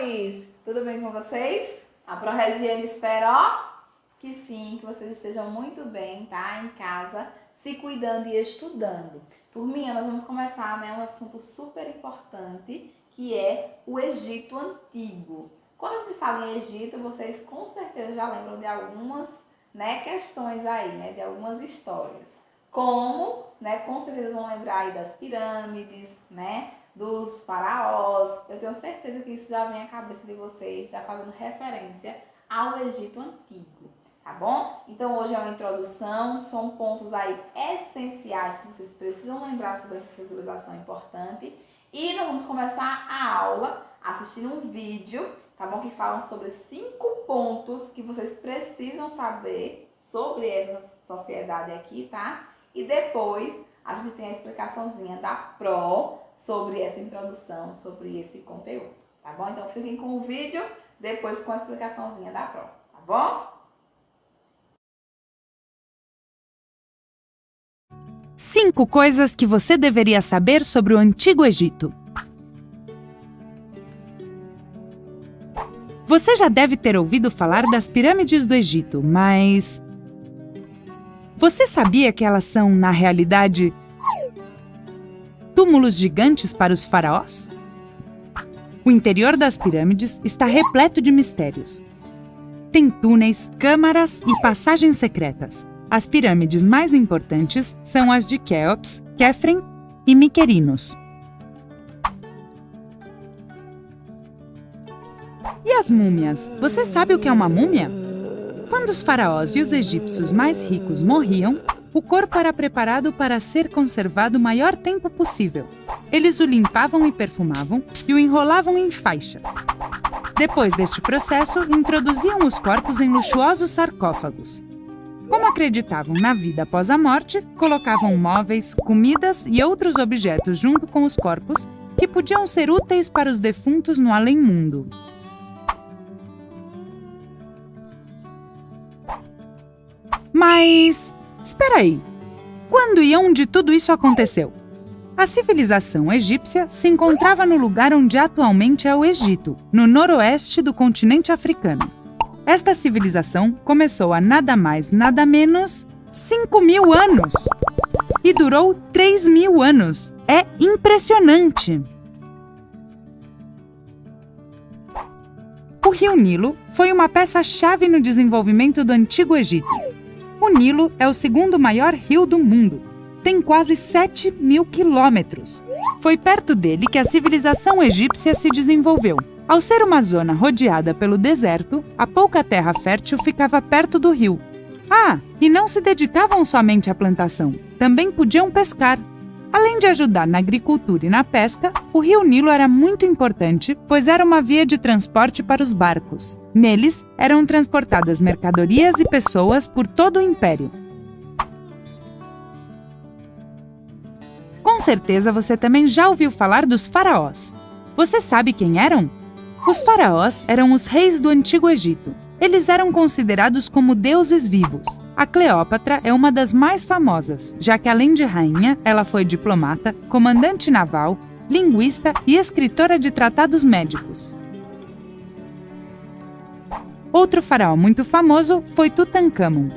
amores! Tudo bem com vocês? A ProRegiane espera, que sim, que vocês estejam muito bem, tá? Em casa, se cuidando e estudando. Turminha, nós vamos começar, um assunto super importante, que é o Egito Antigo. Quando a gente fala em Egito, vocês com certeza já lembram de algumas, questões aí, de algumas histórias. Como, com certeza vão lembrar aí das pirâmides, dos faraós. Eu tenho certeza que isso já vem à cabeça de vocês, já fazendo referência ao Egito Antigo, tá bom? Então hoje é uma introdução, são pontos aí essenciais que vocês precisam lembrar sobre essa civilização importante. E nós vamos começar a aula assistindo um vídeo, tá bom? Que falam sobre 5 pontos que vocês precisam saber sobre essa sociedade aqui, tá? E depois a gente tem a explicaçãozinha da Pro sobre essa introdução, sobre esse conteúdo, tá bom? Então fiquem com o vídeo, depois com a explicaçãozinha da Pro, tá bom? 5 coisas que você deveria saber sobre o Antigo Egito. Você já deve ter ouvido falar das pirâmides do Egito, mas você sabia que elas são, na realidade, túmulos gigantes para os faraós? O interior das pirâmides está repleto de mistérios. Tem túneis, câmaras e passagens secretas. As pirâmides mais importantes são as de Quéops, Quefren e Miquerinos. E as múmias? Você sabe o que é uma múmia? Quando os faraós e os egípcios mais ricos morriam, o corpo era preparado para ser conservado o maior tempo possível. Eles o limpavam e perfumavam e o enrolavam em faixas. Depois deste processo, introduziam os corpos em luxuosos sarcófagos. Como acreditavam na vida após a morte, colocavam móveis, comidas e outros objetos junto com os corpos que podiam ser úteis para os defuntos no além-mundo. Mas espera aí, quando e onde tudo isso aconteceu? A civilização egípcia se encontrava no lugar onde atualmente é o Egito, no noroeste do continente africano. Esta civilização começou há nada mais, nada menos 5.000 anos e durou 3.000 anos. É impressionante! O rio Nilo foi uma peça-chave no desenvolvimento do Antigo Egito. O Nilo é o segundo maior rio do mundo. Tem quase 7.000 quilômetros. Foi perto dele que a civilização egípcia se desenvolveu. Ao ser uma zona rodeada pelo deserto, a pouca terra fértil ficava perto do rio. E não se dedicavam somente à plantação, também podiam pescar. Além de ajudar na agricultura e na pesca, o rio Nilo era muito importante, pois era uma via de transporte para os barcos. Neles eram transportadas mercadorias e pessoas por todo o império. Com certeza você também já ouviu falar dos faraós. Você sabe quem eram? Os faraós eram os reis do Antigo Egito. Eles eram considerados como deuses vivos. A Cleópatra é uma das mais famosas, já que além de rainha, ela foi diplomata, comandante naval, linguista e escritora de tratados médicos. Outro faraó muito famoso foi Tutancâmon.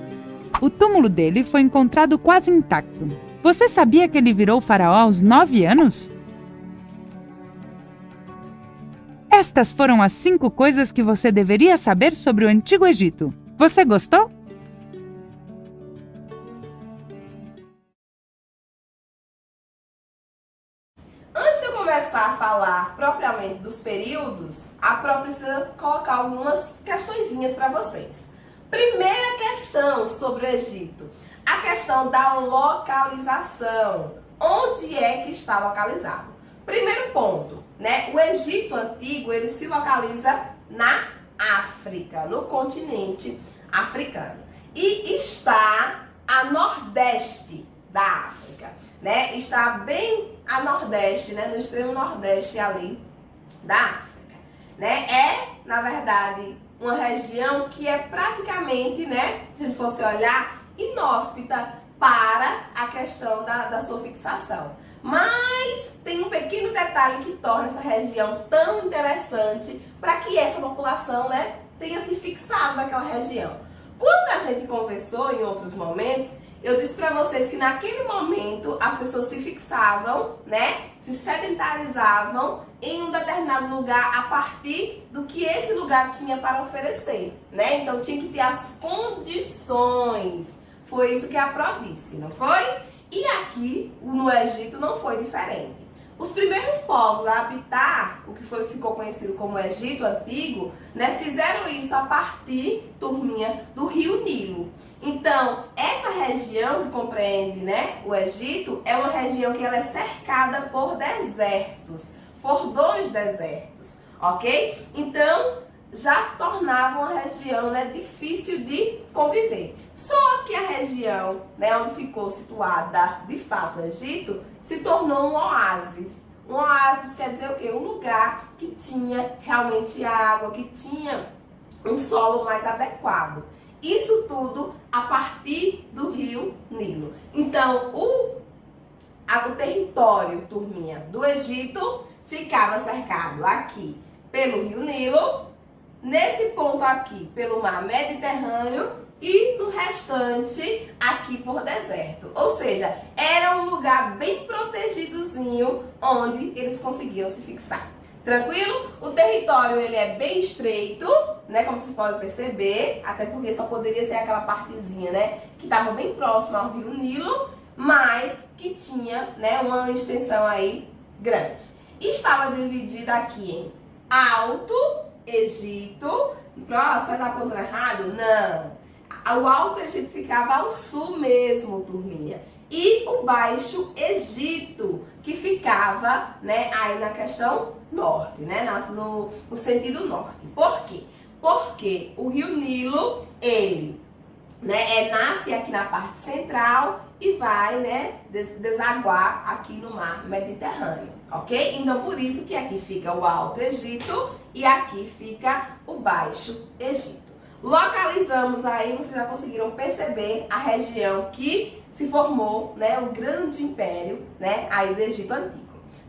O túmulo dele foi encontrado quase intacto. Você sabia que ele virou faraó aos 9 anos? Estas foram as 5 coisas que você deveria saber sobre o Antigo Egito. Você gostou? Antes de eu começar a falar propriamente dos períodos, a Pro precisa colocar algumas questõezinhas para vocês. Primeira questão sobre o Egito, a questão da localização. Onde é que está localizado? Primeiro ponto, o Egito Antigo, ele se localiza na África, no continente africano. E está a nordeste da África, Está bem a nordeste, no extremo nordeste ali da África, É, na verdade, uma região que é praticamente, se a gente fosse olhar, inóspita para a questão da sua fixação. Mas tem um pequeno detalhe que torna essa região tão interessante para que essa população, né, tenha se fixado naquela região. Quando a gente conversou em outros momentos, eu disse para vocês que naquele momento as pessoas se fixavam, né, se sedentarizavam em um determinado lugar a partir do que esse lugar tinha para oferecer, né? Então tinha que ter as condições. Foi isso que a Pro disse, não foi? E aqui no Egito não foi diferente. Os primeiros povos a habitar o que ficou conhecido como Egito Antigo, né, fizeram isso a partir, turminha, do rio Nilo. Então, essa região que compreende, né, o Egito é uma região que ela é cercada por desertos, por 2 desertos, ok? Então, já se tornava uma região, né, difícil de conviver. Só que a região, né, onde ficou situada, de fato, o Egito, se tornou um oásis. Um oásis quer dizer o quê? Um lugar que tinha realmente água, que tinha um solo mais adequado. Isso tudo a partir do rio Nilo. Então, o território, turminha, do Egito ficava cercado aqui pelo rio Nilo, nesse ponto aqui pelo mar Mediterrâneo e no restante aqui por deserto. Ou seja, era um lugar bem protegidozinho onde eles conseguiam se fixar. Tranquilo? O território ele é bem estreito, né, como vocês podem perceber, até porque só poderia ser aquela partezinha, né, que estava bem próxima ao rio Nilo, mas que tinha, né, uma extensão aí grande. E estava dividida aqui em Alto Egito. Nossa, você está apontando errado? Não. O Alto Egito ficava ao sul mesmo, turminha. E o Baixo Egito, que ficava, né, aí na questão norte, né, no sentido norte. Por quê? Porque o rio Nilo, ele, né, nasce aqui na parte central e vai, né, desaguar aqui no mar Mediterrâneo, ok? Então, por isso que aqui fica o Alto Egito e aqui fica o Baixo Egito. Localizamos aí, vocês já conseguiram perceber a região que se formou, né, o grande império, né, aí do Egito Antigo.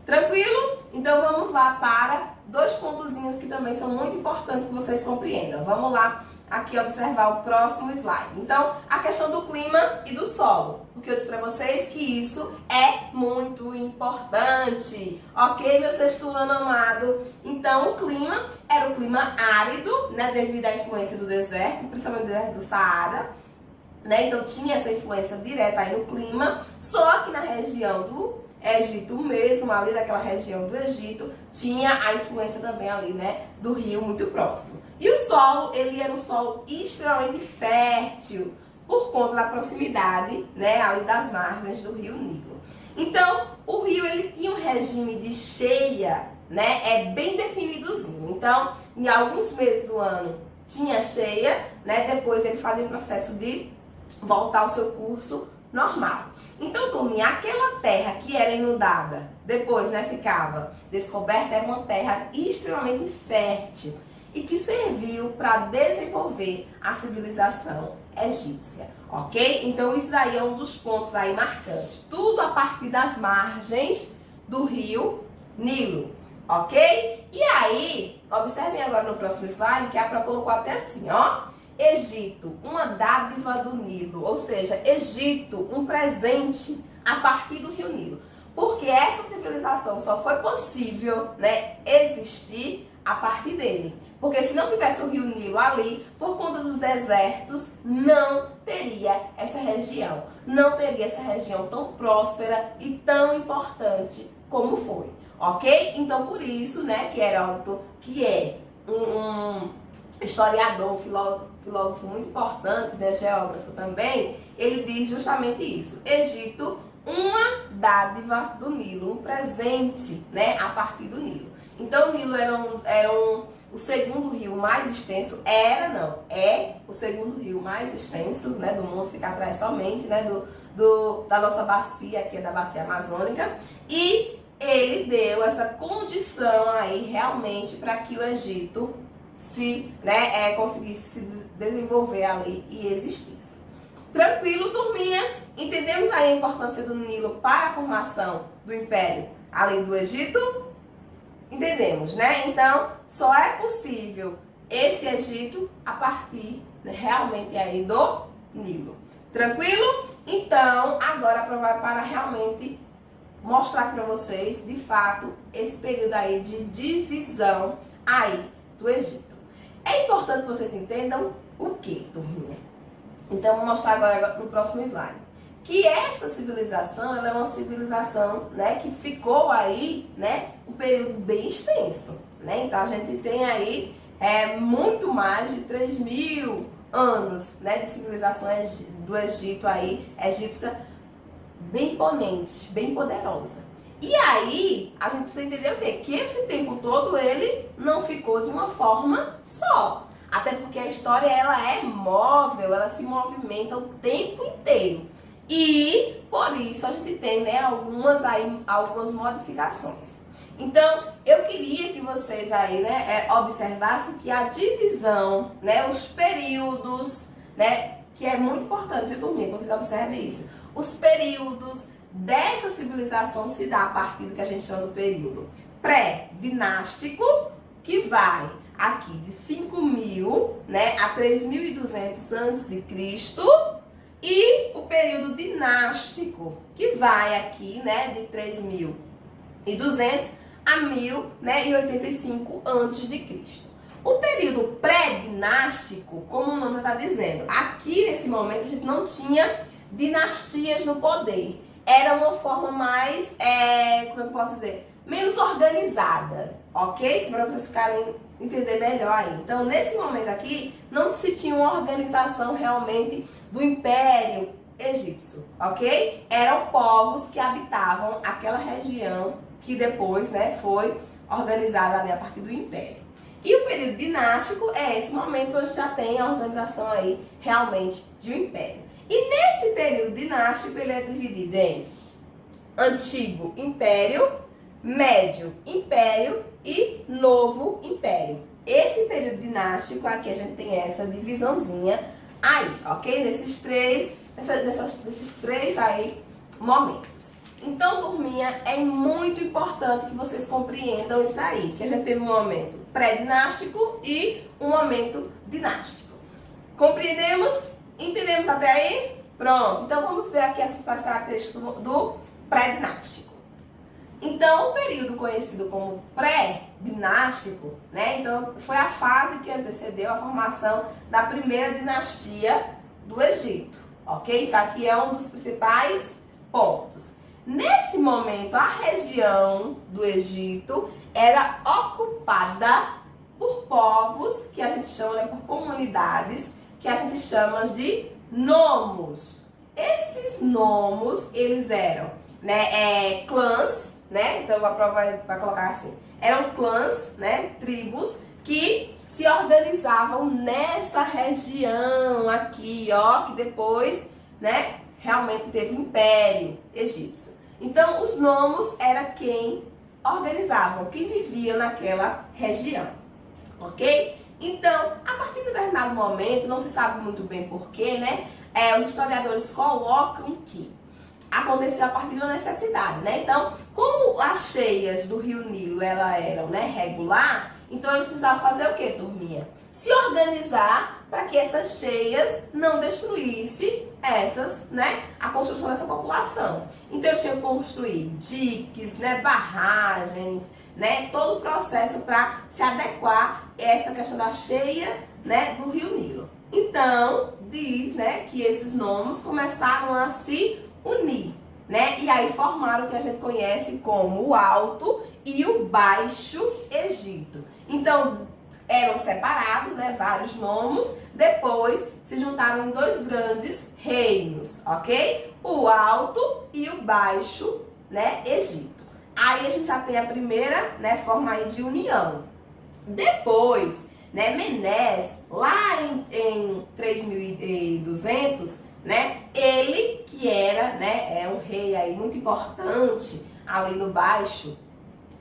Tranquilo? Então vamos lá para 2 pontozinhos que também são muito importantes que vocês compreendam. Vamos lá aqui observar o próximo slide. Então, a questão do clima e do solo, porque eu disse para vocês que isso é muito importante, ok, meu sexto ano amado? Então, o clima era o clima árido, né, devido à influência do deserto, principalmente do deserto do Saara, né, então tinha essa influência direta aí no clima, só que na região do Egito mesmo, ali daquela região do Egito, tinha a influência também ali, né, do rio muito próximo. E o solo, ele era um solo extremamente fértil, por conta da proximidade, né, ali das margens do rio Nilo. Então, o rio, ele tinha um regime de cheia, né, bem definidozinho. Então, em alguns meses do ano tinha cheia, né, depois ele fazia o processo de voltar ao seu curso normal. Então, turminha, aquela terra que era inundada, depois, né, ficava descoberta, era uma terra extremamente fértil e que serviu para desenvolver a civilização egípcia, ok? Então, isso daí é um dos pontos aí marcantes. Tudo a partir das margens do rio Nilo, ok? E aí, observem agora no próximo slide que a Pro colocou até assim, ó. Egito, uma dádiva do Nilo, ou seja, Egito, um presente a partir do rio Nilo. Porque essa civilização só foi possível, né, existir a partir dele. Porque se não tivesse o rio Nilo ali, por conta dos desertos, não teria essa região. Não teria essa região tão próspera e tão importante como foi, ok? Então, por isso, né, que Heródoto, que é um historiador, um filósofo muito importante, né, geógrafo também, ele diz justamente isso. Egito, uma dádiva do Nilo, um presente, né, a partir do Nilo. Então, o Nilo era o segundo rio mais extenso, é o segundo rio mais extenso, né, do mundo, fica atrás somente, né, da nossa bacia, que é da bacia amazônica, e ele deu essa condição aí realmente para que o Egito conseguisse se desenvolver ali e existisse. Tranquilo, turminha? Entendemos aí a importância do Nilo para a formação do Império além do Egito? Entendemos, né? Então, só é possível esse Egito a partir, né, realmente aí do Nilo. Tranquilo? Então, agora vai para realmente mostrar para vocês, de fato, esse período aí de divisão aí do Egito. É importante que vocês entendam o que, turminha? Então, vou mostrar agora no próximo slide. Que essa civilização, ela é uma civilização, né, que ficou aí, né, um período bem extenso, né? Então, a gente tem aí muito mais de 3.000 anos, né, de civilização do Egito aí, egípcia, bem imponente, bem poderosa. E aí, a gente precisa entender o quê? Que esse tempo todo ele não ficou de uma forma só. Até porque a história, ela é móvel, ela se movimenta o tempo inteiro. E, por isso, a gente tem, né, algumas modificações. Então, eu queria que vocês aí, né, observassem que a divisão, né, os períodos, né, que é muito importante, viu, turminha, que vocês observem isso. Os períodos dessa civilização se dá a partir do que a gente chama do período pré-dinástico, que vai aqui de 5.000, né, a 3.200 a.C., e o período dinástico, que vai aqui, né, de 3.200 a 1.085 a.C. O período pré-dinástico, como o nome está dizendo, aqui nesse momento a gente não tinha dinastias no poder. Era uma forma mais, como eu posso dizer, menos organizada, ok? Para vocês ficarem entender melhor aí. Então, nesse momento aqui, não se tinha uma organização realmente do Império Egípcio, ok? Eram povos que habitavam aquela região que depois, né, foi organizada ali a partir do Império. E o período dinástico é esse momento onde já tem a organização aí realmente de um Império. E nesse período dinástico ele é dividido em Antigo Império, Médio Império e Novo Império. Esse período dinástico aqui a gente tem essa divisãozinha aí, ok? Nesses três aí momentos. Então, turminha, é muito importante que vocês compreendam isso aí, que a gente teve um momento pré-dinástico e um momento dinástico. Compreendemos? Entendemos até aí? Pronto. Então, vamos ver aqui as principais características do pré-dinástico. Então, o período conhecido como pré-dinástico, né? Então, foi a fase que antecedeu a formação da primeira dinastia do Egito, ok? Então, aqui é um dos principais pontos. Nesse momento, a região do Egito era ocupada por povos que a gente chama, né, por comunidades, que a gente chama de nomos. Esses nomos, eles eram, né, clãs, né? Então a prova vai colocar assim. Eram clãs, né, tribos que se organizavam nessa região aqui, ó, que depois, né, realmente teve o Império Egípcio. Então os nomos era quem organizavam, quem vivia naquela região, ok? Então, a partir de determinado momento, não se sabe muito bem porquê, né? Os historiadores colocam que aconteceu a partir da necessidade, né? Então, como as cheias do Rio Nilo eram, né, regular, então eles precisavam fazer o quê, turminha? Se organizar para que essas cheias não destruíssem a construção dessa população. Então eles tinham que construir diques, né, barragens, né, todo o processo para se adequar a essa questão da cheia, né, do Rio Nilo. Então, diz, né, que esses nomos começaram a se unir, né, e aí formaram o que a gente conhece como o Alto e o Baixo Egito. Então, eram separados, né, vários nomos, depois se juntaram em dois grandes reinos, ok? O Alto e o Baixo, né, Egito. Aí a gente já tem a primeira, né, forma aí de união. Depois, né, Menes, lá em 3.200, né, ele que era, né, um rei aí muito importante ali no Baixo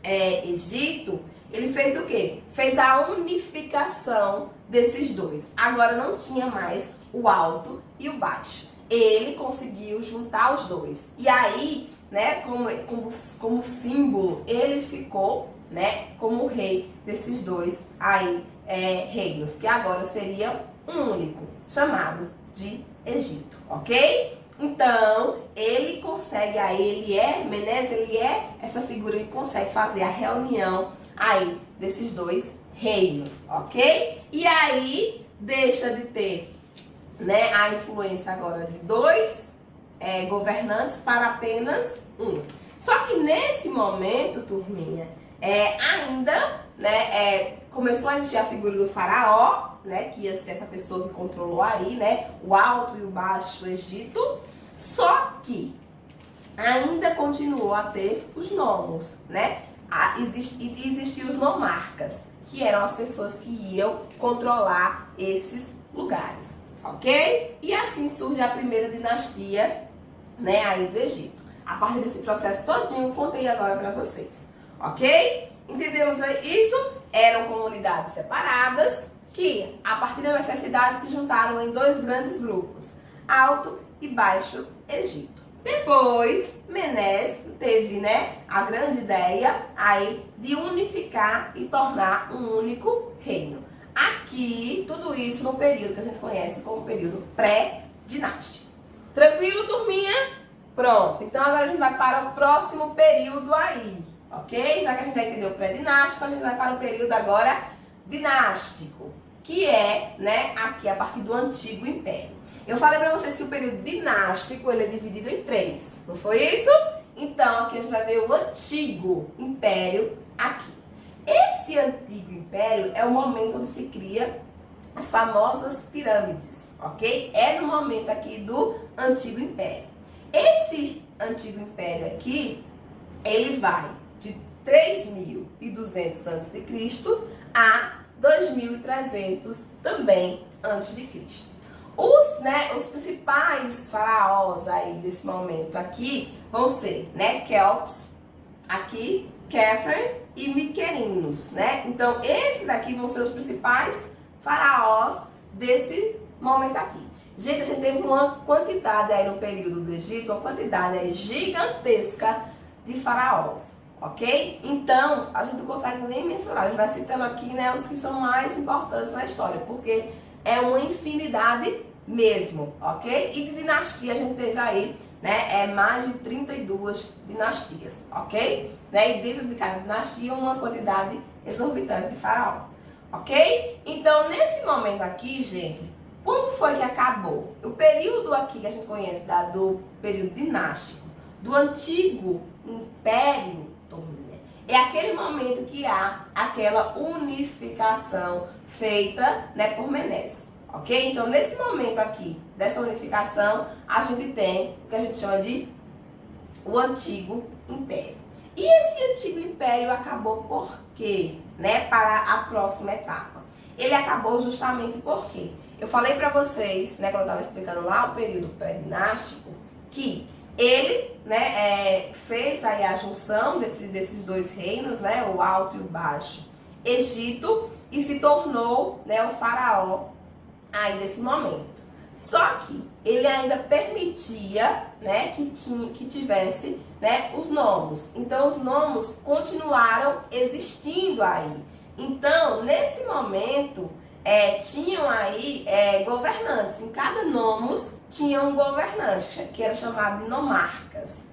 Egito, ele fez o quê? Fez a unificação desses dois. Agora não tinha mais o Alto e o Baixo. ele conseguiu juntar os dois. E aí, né, como símbolo, ele ficou, né, como rei desses dois aí, reinos, que agora seria um único, chamado de Egito, ok? Então, ele consegue aí, Menes, ele é essa figura que consegue fazer a reunião aí desses dois reinos, ok? E aí, deixa de ter, né, a influência agora de dois governantes para apenas um. Só que nesse momento, turminha, ainda, né, começou a existir a figura do faraó, né, que ia ser essa pessoa que controlou aí, né, o alto e o baixo Egito. Só que ainda continuou a ter os nomos, né? Existiam os nomarcas, que eram as pessoas que iam controlar esses lugares, ok? E assim surge a primeira dinastia, né, aí do Egito. A partir desse processo todinho, eu contei agora para vocês, ok? Entendemos isso? Eram comunidades separadas que, a partir da necessidade, se juntaram em dois grandes grupos, Alto e Baixo Egito. Depois, Menes teve, né, a grande ideia aí de unificar e tornar um único reino. Aqui, tudo isso no período que a gente conhece como período pré-dinástico. Tranquilo, turminha? Pronto, então agora a gente vai para o próximo período aí, ok? Já que a gente já entendeu o pré-dinástico, a gente vai para o período agora dinástico, que é, né, aqui a partir do Antigo Império. Eu falei para vocês que o período dinástico ele é dividido em 3, não foi isso? Então aqui a gente vai ver o Antigo Império aqui. Esse Antigo Império é o momento onde se cria as famosas pirâmides, ok? É no momento aqui do Antigo Império. Esse Antigo Império aqui, ele vai de 3.200 a.C. a 2.300 também antes de Cristo. Os principais faraós aí desse momento aqui vão ser, né, Kelps, aqui, Khafre e Miquerinos, né? Então, esses aqui vão ser os principais faraós desse momento aqui. Gente, a gente teve uma quantidade aí no período do Egito, uma quantidade aí gigantesca de faraós, ok? Então, a gente não consegue nem mensurar, a gente vai citando aqui, né, os que são mais importantes na história, porque é uma infinidade mesmo, ok? E de dinastia a gente teve aí, né, mais de 32 dinastias, ok? Né? E dentro de cada dinastia uma quantidade exorbitante de faraó, ok? Então, nesse momento aqui, gente, quando foi que acabou? O período aqui que a gente conhece do período dinástico, do Antigo Império, é aquele momento que há aquela unificação feita, né, por Menes, ok? Então, nesse momento aqui, dessa unificação, a gente tem o que a gente chama de o Antigo Império. E esse Antigo Império acabou por quê? Né, para a próxima etapa. Ele acabou justamente porque eu falei para vocês, né, quando eu estava explicando lá o período pré-dinástico, que ele, né, fez aí a junção desses dois reinos, né, o Alto e o Baixo Egito, e se tornou, né, o faraó aí desse momento. Só que ele ainda permitia, né, que tivesse, né, os nomos. Então os nomos continuaram existindo aí. Então, nesse momento, tinham aí governantes. Em cada nomos tinha um governante, que era chamado de nomarcas.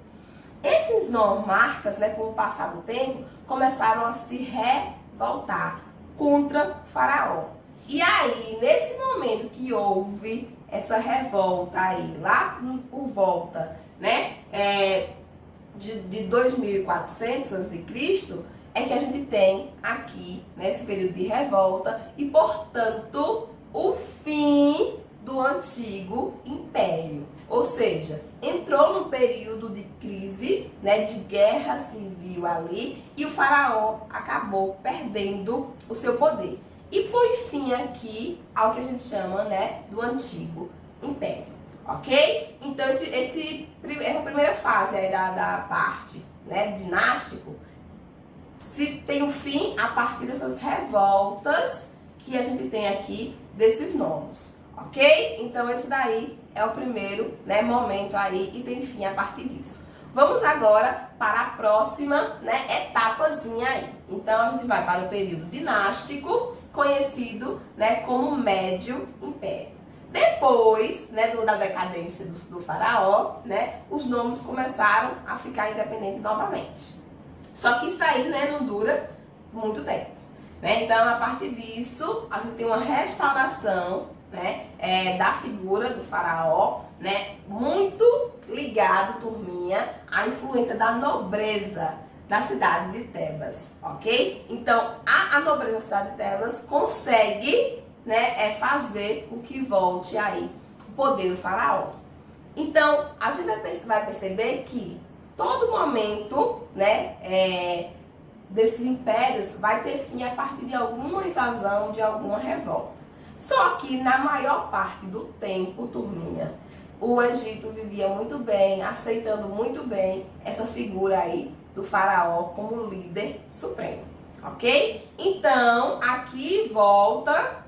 Esses nomarcas, né, com o passar do tempo, começaram a se revoltar contra o faraó. E aí, nesse momento que houve essa revolta aí, lá por volta, né, de 2400 a.C., é que a gente tem aqui, nesse período de revolta, e, portanto, o fim do Antigo Império. Ou seja, entrou num período de crise, né, de guerra civil ali, e o faraó acabou perdendo o seu poder. E põe fim aqui ao que a gente chama, né, do Antigo Império, ok? Então, essa primeira fase aí da parte, né, dinástico, se tem um fim a partir dessas revoltas que a gente tem aqui desses nomos, ok? Então esse daí é o primeiro, né, momento aí e tem fim a partir disso. Vamos agora para a próxima, né, etapazinha aí. Então a gente vai para o período dinástico, conhecido, né, como Médio Império. Depois, né, da decadência do faraó, né, os nomes começaram a ficar independentes novamente. Só que isso aí, né, não dura muito tempo, né? Então, a partir disso, a gente tem uma restauração, né, da figura do faraó, né, muito ligado, turminha, à influência da nobreza da cidade de Tebas, ok? Então, a nobreza da cidade de Tebas consegue, né, fazer com que volte aí o poder do faraó. Então, a gente vai perceber que todo momento, né, desses impérios vai ter fim a partir de alguma invasão, de alguma revolta. Só que na maior parte do tempo, turminha, o Egito vivia muito bem, aceitando muito bem essa figura aí do faraó como líder supremo, ok? Então, aqui volta,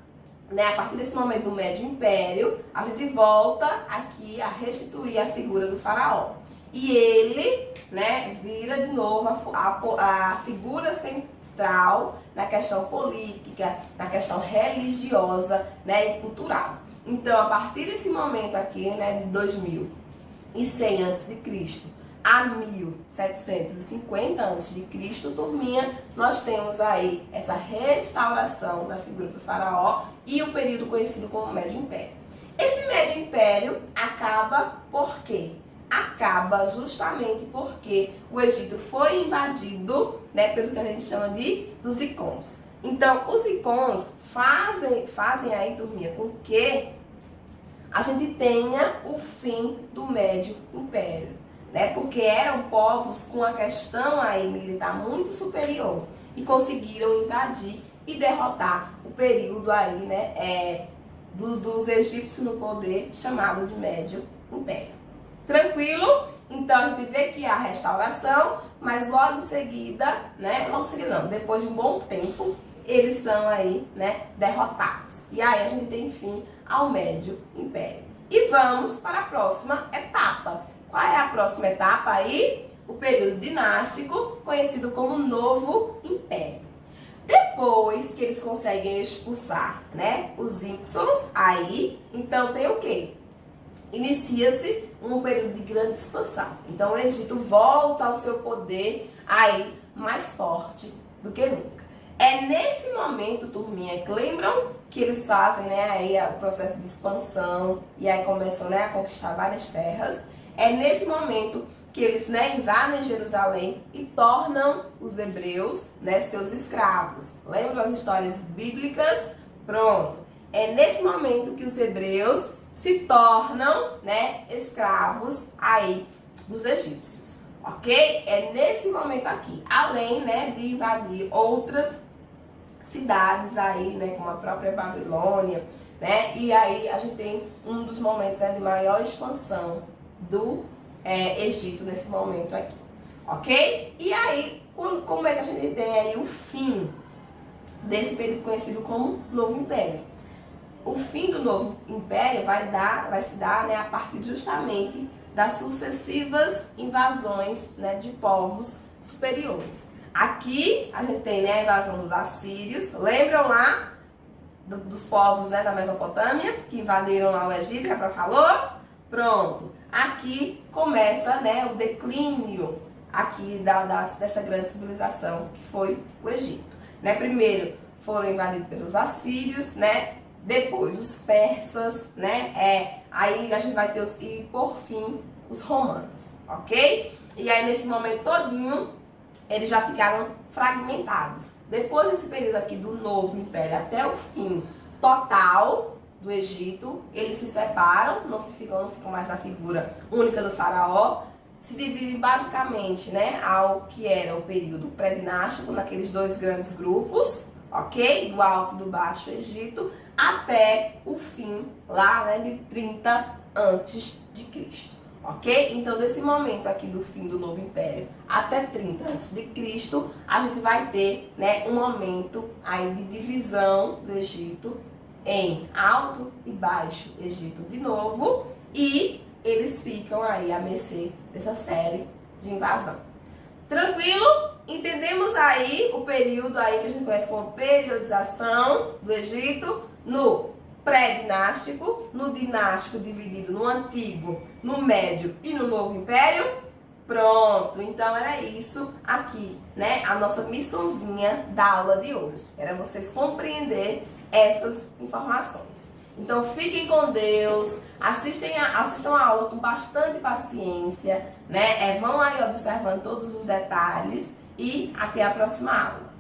né, a partir desse momento do Médio Império, a gente volta aqui a restituir a figura do faraó. E ele, né, vira de novo a figura central na questão política, na questão religiosa, né, e cultural. Então, a partir desse momento aqui, né, de 2100 a.C. a 1750 a.C., turminha, nós temos aí essa restauração da figura do faraó e o período conhecido como Médio Império. Esse Médio Império acaba por quê? Acaba justamente porque o Egito foi invadido, né, pelo que a gente chama dos Icons. Então, os Icons fazem aí, turminha, com que a gente tenha o fim do Médio Império, né? Porque eram povos com a questão aí militar muito superior e conseguiram invadir e derrotar o período aí, né, dos egípcios no poder, chamado de Médio Império. Tranquilo? Então a gente vê que há restauração, mas logo em seguida, né? Logo em seguida não, depois de um bom tempo, eles são aí, né, derrotados. E aí a gente tem fim ao Médio Império. E vamos para a próxima etapa. Qual é a próxima etapa aí? O período dinástico, conhecido como Novo Império. Depois que eles conseguem expulsar, né, os Hyksos, aí, então tem o quê? Inicia-se um período de grande expansão. Então o Egito volta ao seu poder aí mais forte do que nunca. É nesse momento, turminha, que lembram que eles fazem, né, aí o processo de expansão e aí começam, né, a conquistar várias terras. É nesse momento que eles, né, invadem Jerusalém e tornam os hebreus, né, seus escravos. Lembram as histórias bíblicas? Pronto. É nesse momento que os hebreus se tornam, né, escravos aí dos egípcios, ok? É nesse momento aqui, além, né, de invadir outras cidades aí, né, como a própria Babilônia, né, e aí a gente tem um dos momentos, né, de maior expansão do Egito nesse momento aqui, ok? E aí, como é que a gente tem aí o fim desse período conhecido como Novo Império? O fim do Novo Império vai se dar, né, a partir justamente das sucessivas invasões, né, de povos superiores. Aqui a gente tem, né, a invasão dos assírios. Lembram lá dos povos, né, da Mesopotâmia que invadiram lá o Egito, que a Pró falou? Pronto. Aqui começa, né, o declínio aqui dessa grande civilização que foi o Egito. Né? Primeiro foram invadidos pelos assírios, né? Depois os persas, né? Aí a gente vai ter e por fim os romanos, ok? E aí nesse momento todinho eles já ficaram fragmentados. Depois desse período aqui do Novo Império até o fim total do Egito, eles se separam, não ficam mais na figura única do faraó, se dividem basicamente, né, ao que era o período pré-dinástico, naqueles dois grandes grupos, ok? Do Alto e do Baixo Egito, até o fim lá, né, de 30 antes de Cristo, ok? Então, desse momento aqui do fim do Novo Império até 30 antes de Cristo, a gente vai ter, né, um momento aí de divisão do Egito em Alto e Baixo Egito de novo, e eles ficam aí à mercê dessa série de invasão. Tranquilo? Entendemos aí o período aí que a gente conhece como periodização do Egito no pré-dinástico, no dinástico dividido no Antigo, no Médio e no Novo Império. Pronto, então era isso aqui, né? A nossa missãozinha da aula de hoje. Era vocês compreender essas informações. Então fiquem com Deus, assistam a aula com bastante paciência, né? Vão aí observando todos os detalhes e até a próxima aula.